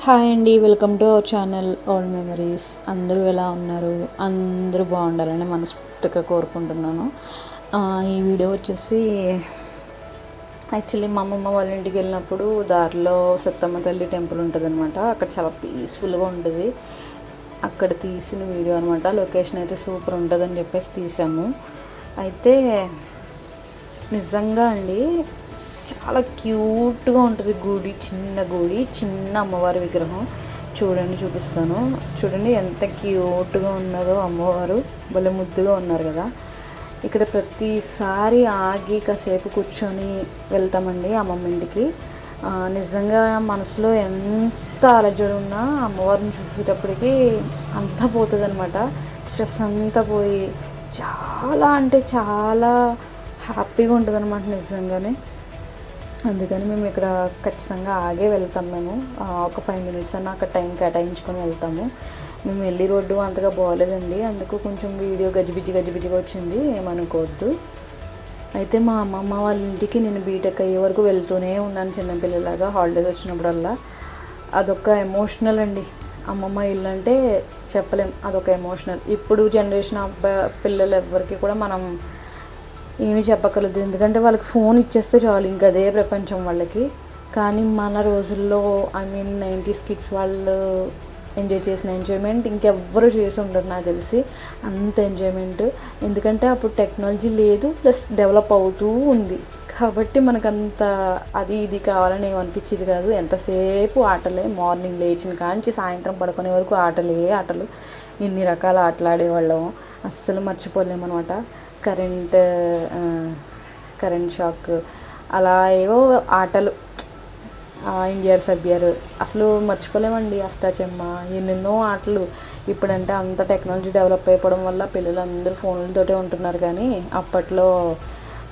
Hi అండి, welcome to our channel old memories. అందరూ ఎలా ఉన్నారు? అందరూ బాగుండాలని మనస్ఫూర్తిగా కోరుకుంటున్నాను. ఈ వీడియో వచ్చేసి యాక్చువల్లీ మా అమ్మమ్మ వాళ్ళ ఇంటికి వెళ్ళినప్పుడు దారిలో సత్తమ్మ తల్లి టెంపుల్ ఉంటుంది అనమాట. అక్కడ చాలా పీస్ఫుల్గా ఉంటుంది. అక్కడ తీసిన వీడియో అనమాట. లొకేషన్ అయితే సూపర్ ఉంటుందని చెప్పేసి తీసాము. అయితే నిజంగా అండి చాలా క్యూట్గా ఉంటుంది గుడి, చిన్న అమ్మవారి విగ్రహం. చూపిస్తాను. చూడండి ఎంత క్యూట్గా ఉన్నదో అమ్మవారు, భలే ముద్దుగా ఉన్నారు కదా. ఇక్కడ ప్రతిసారి ఆగి కాసేపు కూర్చొని వెళ్తామండి అమ్మమ్మ ఇంటికి. నిజంగా మనసులో ఎంత అలజడి ఉన్నా అమ్మవారిని చూసేటప్పటికి అంతా పోతుంది అనమాట. స్ట్రెస్ అంతా పోయి చాలా అంటే చాలా హ్యాపీగా ఉంటుంది అనమాట నిజంగానే. అందుకని మేము ఇక్కడ ఖచ్చితంగా ఆగే వెళ్తాం. మేము ఒక 5 minutes అన్న అక్కడ టైం కేటాయించుకొని వెళ్తాము. మేము వెళ్ళి రోడ్డు అంతగా బాగోలేదండి, అందుకు కొంచెం వీడియో గజిబిజిగా వచ్చింది, ఏమనుకోవద్దు. అయితే మా అమ్మమ్మ వాళ్ళ ఇంటికి నేను బీటెక్ అయ్యే వరకు వెళ్తూనే ఉన్నాను చిన్నపిల్లలాగా. హాలిడేస్ వచ్చినప్పుడల్లా అదొక ఎమోషనల్ అండి. అమ్మమ్మ ఇల్లు అంటే చెప్పలేం, అదొక ఎమోషనల్. ఇప్పుడు జనరేషన్ పిల్లలు ఎవరికి కూడా మనం ఏమీ చెప్పగలదు, ఎందుకంటే వాళ్ళకి ఫోన్ ఇచ్చేస్తే చాలు, ఇంకా అదే ప్రపంచం వాళ్ళకి. కానీ మన రోజుల్లో 90s కిడ్స్ వాళ్ళు ఎంజాయ్ చేసిన ఎంజాయ్మెంట్ ఇంకెవ్వరూ చేసి ఉండరు నాకు తెలిసి, అంత ఎంజాయ్మెంట్. ఎందుకంటే అప్పుడు టెక్నాలజీ లేదు, ప్లస్ డెవలప్ అవుతూ ఉంది కాబట్టి మనకంత అది ఇది కావాలని ఏమనిపించేది కాదు. ఎంతసేపు ఆటలే, మార్నింగ్ లేచిన కాంచి సాయంత్రం పడుకునే వరకు ఆటలు. ఎన్ని రకాల ఆటలు ఆడేవాళ్ళం అస్సలు మర్చిపోలేమన్నమాట. కరెంట్ షాక్, అలా ఏవో ఆటలు, ఇండియర్ సభ్యర్ అసలు మర్చిపోలేమండి. అష్టాచెమ్మ, ఎన్నెన్నో ఆటలు. ఇప్పుడంటే అంత టెక్నాలజీ డెవలప్ అయిపోవడం వల్ల పిల్లలందరూ ఫోన్లతోటే ఉంటున్నారు, కానీ అప్పట్లో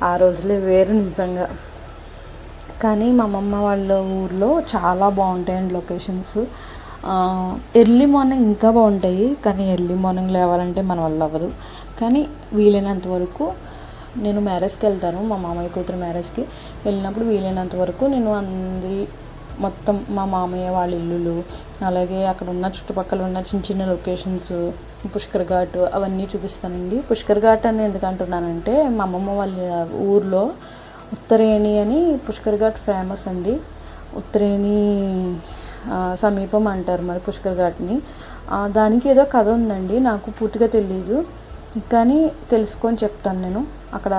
ఆ రోజులే వేరు నిజంగా. కానీ మా అమ్మమ్మ వాళ్ళ ఊర్లో చాలా బాగుంటాయండి లొకేషన్స్. ఎర్లీ మార్నింగ్ ఇంకా బాగుంటాయి, కానీ ఎర్లీ మార్నింగ్ లేవాలంటే మన వల్ల అవ్వదు. కానీ వీలైనంత వరకు నేను మ్యారేజ్కి వెళ్తాను, మా మామయ్య కూతురు మ్యారేజ్కి వెళ్ళినప్పుడు వీలైనంత వరకు నేను మొత్తం మా మామయ్య వాళ్ళ ఇల్లులు, అలాగే అక్కడ ఉన్న చుట్టుపక్కల ఉన్న చిన్న లొకేషన్స్, పుష్కర్ ఘాట్ అవన్నీ చూపిస్తానండి. పుష్కర్ ఘాట్ అని ఎందుకు అంటున్నానంటే మా అమ్మమ్మ వాళ్ళ ఊర్లో ఉత్తరేణి అని పుష్కర్ ఘాట్ ఫేమస్ అండి. ఉత్తరేణి సమీపం అంటారు మరి పుష్కర్ ఘాట్ని. దానికి ఏదో కథ ఉందండి, నాకు పూర్తిగా తెలీదు, కానీ తెలుసుకొని చెప్తాను నేను అక్కడ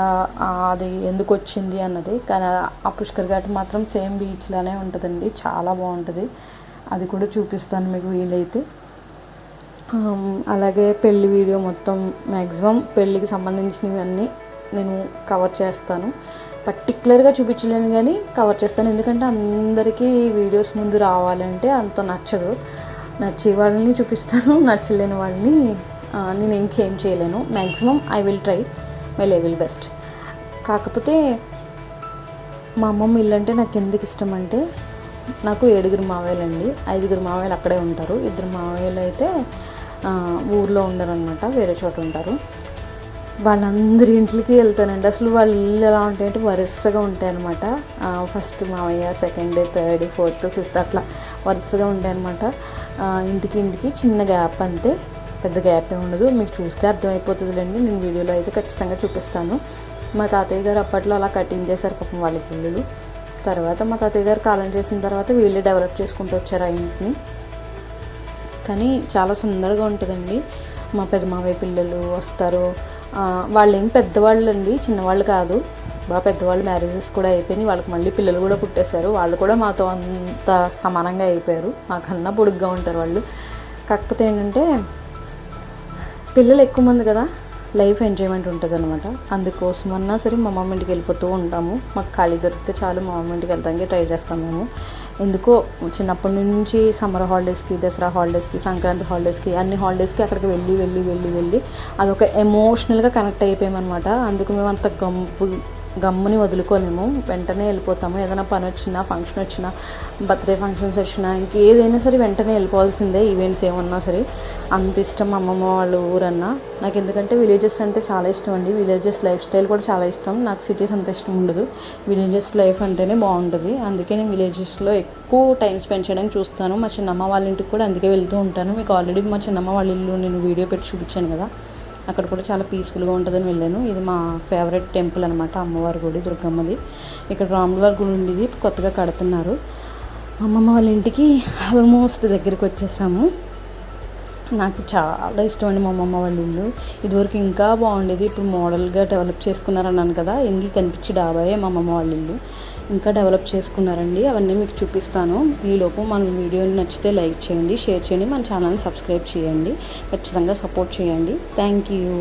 అది ఎందుకు వచ్చింది అన్నది. కానీ ఆ పుష్కర్ ఘాట్ మాత్రం సేమ్ బీచ్లానే ఉంటుందండి, చాలా బాగుంటుంది. అది కూడా చూపిస్తాను మీకు వీలైతే. అలాగే పెళ్ళి వీడియో మొత్తం మ్యాక్సిమం పెళ్ళికి సంబంధించినవి అన్నీ నేను కవర్ చేస్తాను. పర్టికులర్గా చూపించలేను కానీ కవర్ చేస్తాను, ఎందుకంటే అందరికీ వీడియోస్ ముందు రావాలంటే అంత నచ్చదు. నచ్చే వాళ్ళని చూపిస్తాను, నచ్చలేని వాళ్ళని నేను ఇంకేం చేయలేను. Maximum I will try my level best. కాకపోతే మా అమ్మమ్మ ఇల్లు అంటే నాకు ఎందుకు ఇష్టం అంటే, నాకు 7 మావయ్యలు అండి. 5 మావయ్యలు అక్కడే ఉంటారు, 2 మావయ్యలు అయితే ఊర్లో ఉండరు అనమాట, వేరే చోట ఉంటారు. వాళ్ళందరి ఇంట్లోకి వెళ్తానండి. అసలు వాళ్ళ ఇల్లు ఎలా ఉంటాయంటే వరుసగా ఉంటాయి అనమాట. ఫస్ట్ మావయ్య, సెకండ్, థర్డ్, ఫోర్త్, ఫిఫ్త్ అట్లా వరుసగా ఉంటాయి అనమాట. ఇంటికి చిన్న గ్యాప్ అంతే, పెద్ద గ్యాప్ ఏమి ఉండదు. మీకు చూస్తే అర్థమైపోతుందిలేండి, నేను వీడియోలో అయితే ఖచ్చితంగా చూపిస్తాను. మా తాతయ్య గారు అప్పట్లో అలా కటింగ్ చేశారు పాపం వాళ్ళకి ఇల్లులు. తర్వాత మా తాతయ్య గారు కాలం చేసిన తర్వాత వీళ్ళే డెవలప్ చేసుకుంటూ వచ్చారు ఆ ఇంటిని. కానీ చాలా సుందరంగా ఉంటుందండి. మా పెద్ద మావయ్య పిల్లలు వస్తారు, వాళ్ళు ఏం పెద్దవాళ్ళు అండి, చిన్నవాళ్ళు కాదు, బాగా పెద్దవాళ్ళు. మ్యారేజెస్ కూడా అయిపోయినాయి, వాళ్ళకి మళ్ళీ పిల్లలు కూడా పుట్టేశారు. వాళ్ళు కూడా మాతో అంత సమానంగా అయిపోయారు, మాకన్నా పొడుగ్గా ఉంటారు వాళ్ళు. కాకపోతే ఏంటంటే పిల్లలు ఎక్కువ మంది కదా, లైఫ్ ఎంజాయ్మెంట్ ఉంటుంది అనమాట. అందుకోసమన్నా సరే మా మమ్మీ ఇంటికి వెళ్ళిపోతూ ఉంటాము. మాకు ఖాళీ దొరికితే చాలు మా మమ్మీ ఇంటికి వెళ్తానికి ట్రై చేస్తాము మేము. ఎందుకో చిన్నప్పటి నుంచి సమ్మర్ హాలిడేస్కి, దసరా హాలిడేస్కి, సంక్రాంతి హాలిడేస్కి, అన్ని హాలిడేస్కి అక్కడికి వెళ్ళి అదొక ఎమోషనల్గా కనెక్ట్ అయిపోయామన్నమాట. అందుకు మేము అంత గమ్ముని వదులుకోలేము, వెంటనే వెళ్ళిపోతాము. ఏదైనా పని వచ్చినా, ఫంక్షన్ వచ్చినా, బర్త్డే ఫంక్షన్స్ వచ్చినా, ఇంకేదైనా సరే వెంటనే వెళ్ళిపోవాల్సిందే, ఈవెంట్స్ ఏమన్నా సరే. అంత ఇష్టం అమ్మమ్మ వాళ్ళ ఊరన్నా నాకు. ఎందుకంటే విలేజెస్ అంటే చాలా ఇష్టం అండి. విలేజెస్ లైఫ్ స్టైల్ కూడా చాలా ఇష్టం. నాకు సిటీస్ అంత ఇష్టం ఉండదు, విలేజెస్ లైఫ్ అంటేనే బాగుంటుంది. అందుకే నేను విలేజెస్లో ఎక్కువ టైం స్పెండ్ చేయడానికి చూస్తాను. మా చిన్నమ్మ వాళ్ళ ఇంటికి కూడా అందుకే వెళ్తూ ఉంటాను. మీకు ఆల్రెడీ మా చిన్నమ్మ వాళ్ళ ఇల్లు నేను వీడియో పెట్టి చూపించాను కదా, అక్కడ కూడా చాలా పీస్ఫుల్గా ఉంటుందని వెళ్ళాను. ఇది మా ఫేవరెట్ టెంపుల్ అనమాట, అమ్మవారి గుడి, దుర్గమ్మది. ఇక్కడ రాములవారి గుడి ఉండేది, కొత్తగా కడుతున్నారు. అమ్మమ్మ వాళ్ళ ఇంటికి ఆల్మోస్ట్ దగ్గరికి వచ్చేసాము. నాకు చాలా ఇష్టం అండి మా అమ్మమ్మ వాళ్ళ ఇల్లు. ఇదివరకు ఇంకా బాగుండేది, ఇప్పుడు మోడల్గా డెవలప్ చేసుకున్నారన్నాను కదా, ఎంగి కనిపించి డాబాయే మా అమ్మమ్మ వాళ్ళ ఇల్లు. ఇంకా డెవలప్ చేసుకున్నారండి, అవన్నీ మీకు చూపిస్తాను. ఈలోపు మన వీడియోని నచ్చితే లైక్ చేయండి, షేర్ చేయండి, మన ఛానల్ని సబ్స్క్రైబ్ చేయండి, ఖచ్చితంగా సపోర్ట్ చేయండి. Thank you.